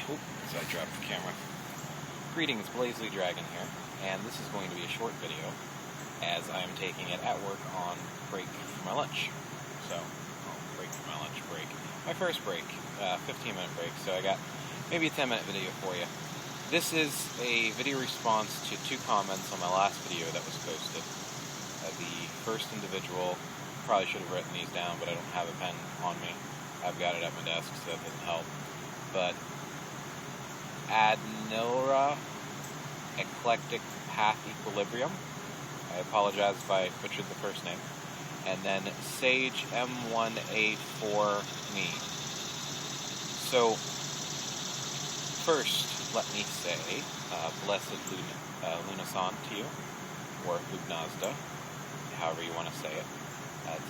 So I dropped the camera. Greetings, BlazeLeeDragon here, and this is going to be a short video, as I am taking it at work on break for my lunch. So, break for my lunch break. My first break, 15-minute break, so I got maybe a 10-minute video for you. This is a video response to 2 comments on my last video that was posted. The first individual, probably should have written these down, but I don't have a pen on me. I've got it at my desk, so that doesn't help. But Adnilra Eclectic Path Equilibrium. I apologize if I butchered the first name. And then Sage M1A4 Me. So, first, let me say, Blessed Lunasan to you, or Lugnazda, however you want to say it.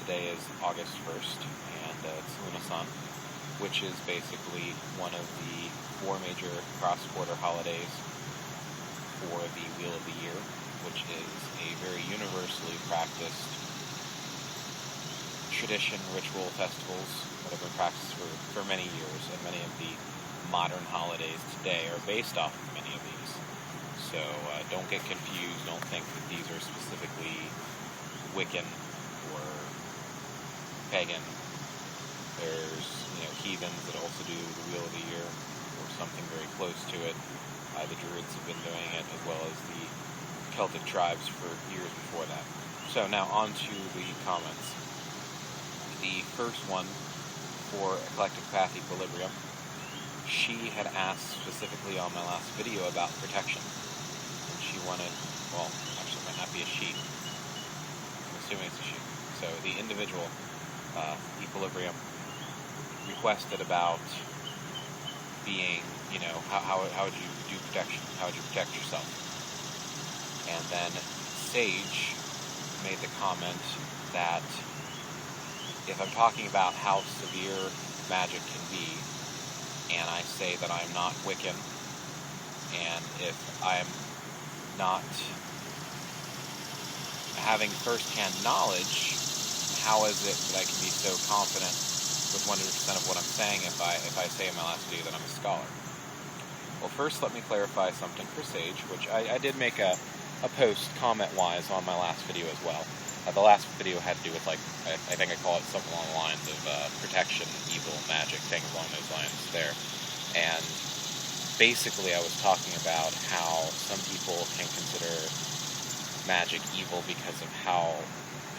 Today is August 1st, and it's Lunasan, which is basically one of the 4 major cross-border holidays for the Wheel of the Year, which is a very universally practiced tradition, ritual, festivals that have been practiced for many years, and many of the modern holidays today are based off of many of these. So don't get confused, don't think that these are specifically Wiccan or pagan. There's, heathens that also do the Wheel of the Year, or something very close to it. The Druids have been doing it, as well as the Celtic tribes for years before that. So now on to the comments. The first one, for Eclectic Path Equilibrium, she had asked specifically on my last video about protection. And she wanted, well, actually it might not be a she. I'm assuming it's a she. So the individual, Equilibrium, requested about being, how would you do protection? How would you protect yourself? And then Sage made the comment that if I'm talking about how severe magic can be, and I say that I'm not Wiccan, and if I'm not having first-hand knowledge, how is it that I can be so confident with 100% of what I'm saying if I say in my last video that I'm a scholar? Well, first let me clarify something for Sage, which I did make a post comment-wise on my last video as well. The last video had to do with, I think I call it something along the lines of protection, evil, magic, things along those lines there. And basically I was talking about how some people can consider magic evil because of how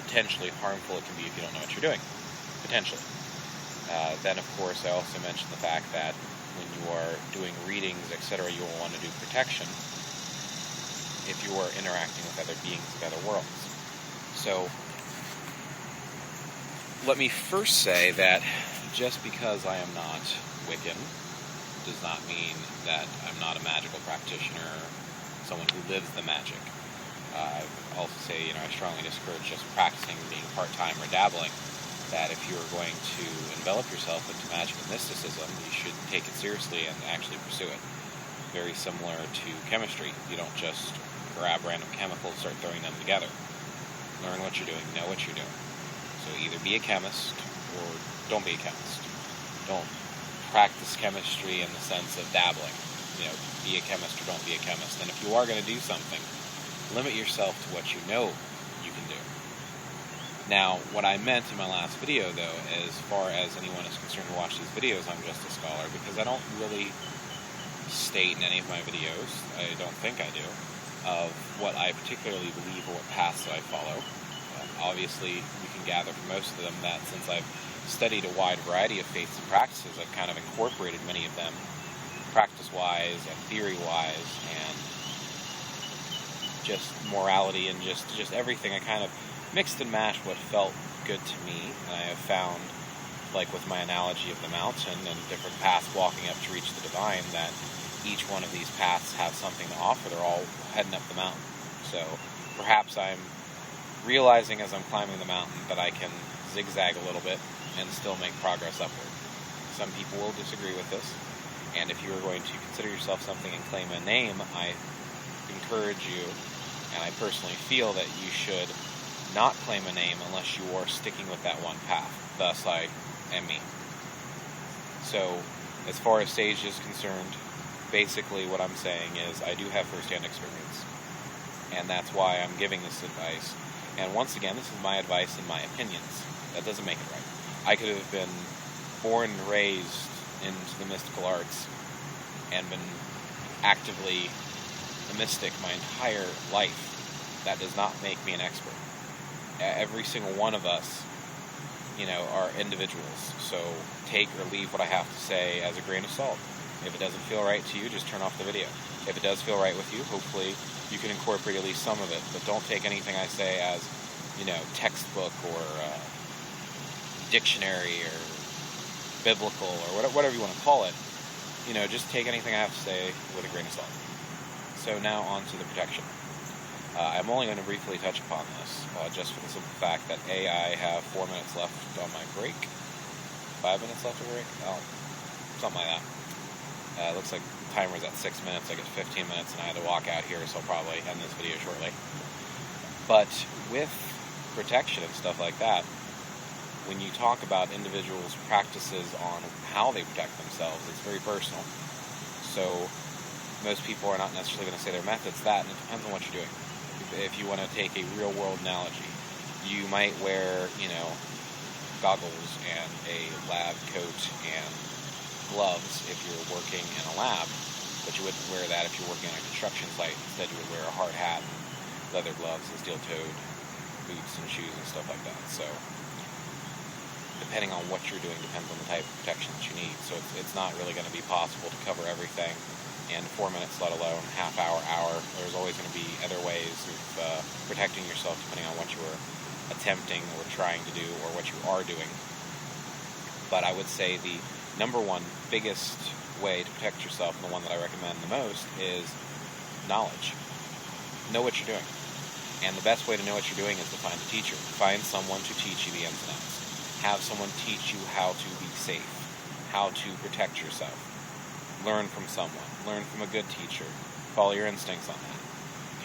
potentially harmful it can be if you don't know what you're doing. Potentially. Then, of course, I also mentioned the fact that when you are doing readings, etc., you will want to do protection if you are interacting with other beings of other worlds. So, let me first say that just because I am not Wiccan does not mean that I'm not a magical practitioner, someone who lives the magic. I also say, I strongly discourage just practicing, being part-time or dabbling, that if you're going to envelop yourself into magic and mysticism, you should take it seriously and actually pursue it. Very similar to chemistry. You don't just grab random chemicals and start throwing them together. Learn what you're doing, know what you're doing. So either be a chemist or don't be a chemist. Don't practice chemistry in the sense of dabbling. Be a chemist or don't be a chemist. And if you are going to do something, limit yourself to what you know you can do. Now, what I meant in my last video, though, as far as anyone is concerned to watch these videos, I'm just a scholar, because I don't really state in any of my videos, I don't think I do, of what I particularly believe or what paths I follow. Obviously, you can gather from most of them that since I've studied a wide variety of faiths and practices, I've kind of incorporated many of them practice-wise and theory-wise and just morality and just everything. I kind of mixed and matched what felt good to me, and I have found, like with my analogy of the mountain and different paths walking up to reach the divine, that each one of these paths have something to offer. They're all heading up the mountain. So perhaps I'm realizing as I'm climbing the mountain that I can zigzag a little bit and still make progress upward. Some people will disagree with this, and if you are going to consider yourself something and claim a name, I encourage you, and I personally feel that you should not claim a name unless you are sticking with that one path. Thus, I am me. So, As far as Sage is concerned, basically what I'm saying is I do have first-hand experience, and that's why I'm giving this advice. And once again, this is my advice and my opinions. That doesn't make it right. I could have been born and raised into the mystical arts and been actively a mystic my entire life. That does not make me an expert. Every single one of us, are individuals. So take or leave what I have to say as a grain of salt. If it doesn't feel right to you, just turn off the video. If it does feel right with you, hopefully you can incorporate at least some of it. But don't take anything I say as, textbook or dictionary or biblical or whatever you want to call it. Just take anything I have to say with a grain of salt. So now on to the protection. I'm only going to briefly touch upon this, just for the simple fact that I have 4 minutes left on my break. 5 minutes left of break? Oh, something like that. It looks like the timer's at 6 minutes. I get 15 minutes, and I had to walk out here, so I'll probably end this video shortly. But with protection and stuff like that, when you talk about individuals' practices on how they protect themselves, it's very personal. So most people are not necessarily going to say their method's that, and it depends on what you're doing. If you want to take a real-world analogy, you might wear, goggles and a lab coat and gloves if you're working in a lab, but you wouldn't wear that if you're working on a construction site. Instead, you would wear a hard hat, and leather gloves, and steel-toed boots and shoes and stuff like that. So depending on what you're doing depends on the type of protection that you need. So it's not really going to be possible to cover everything in 4 minutes, let alone half hour. There's always going to be other ways of protecting yourself depending on what you are attempting or trying to do or what you are doing. But I would say the number one biggest way to protect yourself, and the one that I recommend the most, is knowledge. Know what you're doing. And the best way to know what you're doing is to find a teacher. Find someone to teach you the ins and outs. Have someone teach you how to be safe, how to protect yourself. Learn from someone. Learn from a good teacher. Follow your instincts on that.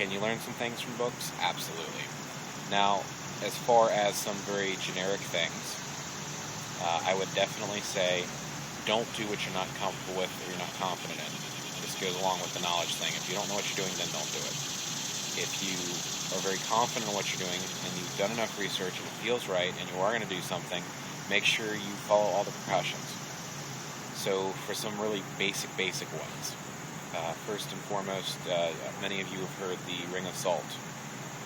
Can you learn some things from books? Absolutely. Now, as far as some very generic things, I would definitely say don't do what you're not comfortable with or you're not confident in. This goes along with the knowledge thing. If you don't know what you're doing, then don't do it. If you are very confident in what you're doing and you've done enough research and it feels right and you are going to do something, make sure you follow all the precautions. So for some really basic ones, first and foremost, many of you have heard the ring of salt.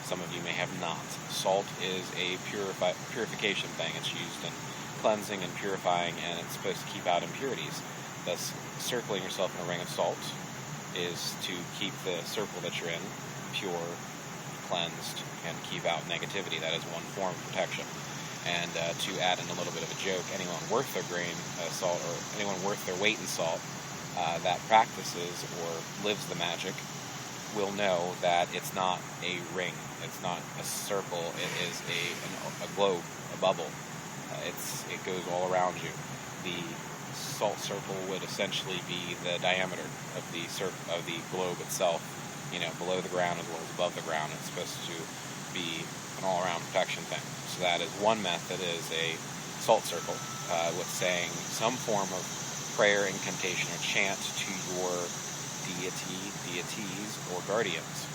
Some of you may have not. Salt is a purification thing. It's used in cleansing and purifying, and it's supposed to keep out impurities. Thus, circling yourself in a ring of salt is to keep the circle that you're in pure, cleansed, and keep out negativity. That is one form of protection. And to add in a little bit of a joke, anyone worth their grain of salt, or anyone worth their weight in salt that practices or lives the magic will know that it's not a ring, it's not a circle, it is a globe, a bubble. It goes all around you. The salt circle would essentially be the diameter of the globe itself, below the ground as well as above the ground. It's supposed to be an all-around protection thing. So that is one method, is a salt circle with saying some form of prayer, incantation, or chant to your deities, or guardians.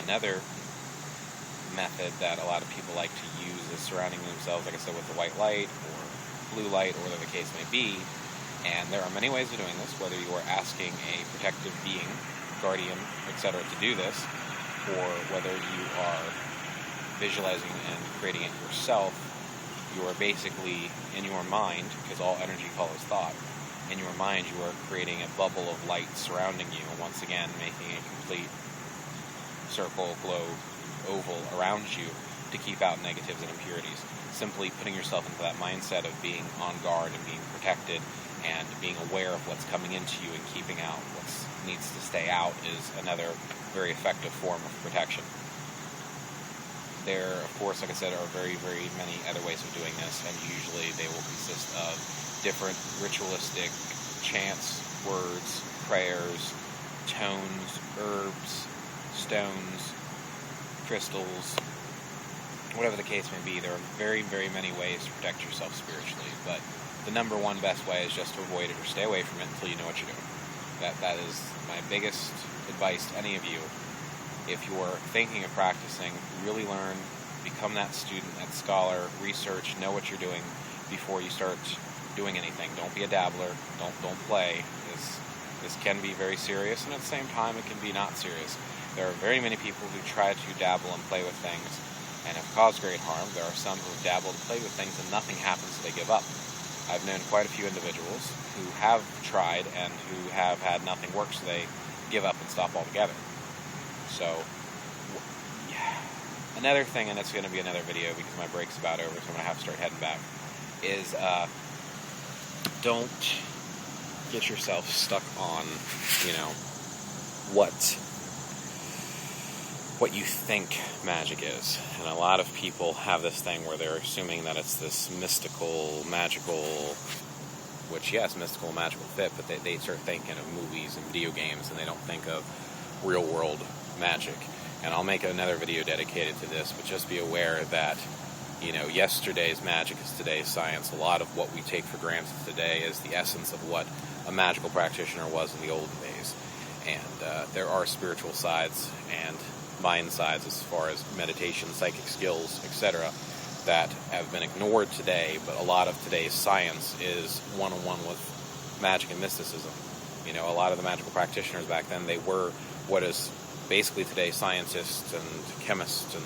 Another method that a lot of people like to use is surrounding themselves, like I said, with the white light or blue light, or whatever the case may be. And there are many ways of doing this, whether you are asking a protective being, guardian, etc. to do this, or whether you are visualizing and creating it yourself. You are basically, in your mind, because all energy follows thought, in your mind you are creating a bubble of light surrounding you, and once again making a complete circle, globe, oval around you to keep out negatives and impurities. Simply putting yourself into that mindset of being on guard and being protected and being aware of what's coming into you and keeping out what needs to stay out is another very effective form of protection. There, of course, like I said, are very, very many other ways of doing this, and usually they will consist of different ritualistic chants, words, prayers, tones, herbs, stones, crystals, whatever the case may be. There are very, very many ways to protect yourself spiritually, but the number one best way is just to avoid it or stay away from it until you know what you're doing. That is my biggest advice to any of you. If you're thinking of practicing, really learn, become that student, that scholar, research, know what you're doing before you start doing anything. Don't be a dabbler. Don't play. This can be very serious, and at the same time, it can be not serious. There are very many people who try to dabble and play with things and have caused great harm. There are some who have dabbled and played with things and nothing happens, so they give up. I've known quite a few individuals who have tried and who have had nothing work, so they give up and stop altogether. So, yeah. Another thing, and it's going to be another video because my break's about over, so I'm going to have to start heading back, is don't get yourself stuck on, what you think magic is. And a lot of people have this thing where they're assuming that it's this mystical, magical, which, yes, mystical and magical fit, but they start thinking of movies and video games, and they don't think of real-world magic. And I'll make another video dedicated to this, but just be aware that, yesterday's magic is today's science. A lot of what we take for granted today is the essence of what a magical practitioner was in the olden days. And there are spiritual sides and mind sides as far as meditation, psychic skills, etc., that have been ignored today, but a lot of today's science is one-on-one with magic and mysticism. A lot of the magical practitioners back then, they were what is basically today's scientists and chemists and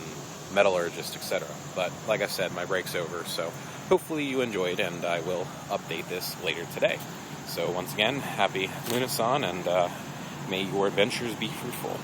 metallurgists, etc. But like I said, my break's over, so hopefully you enjoyed, and I will update this later today. So once again, happy Lunasan, and may your adventures be fruitful.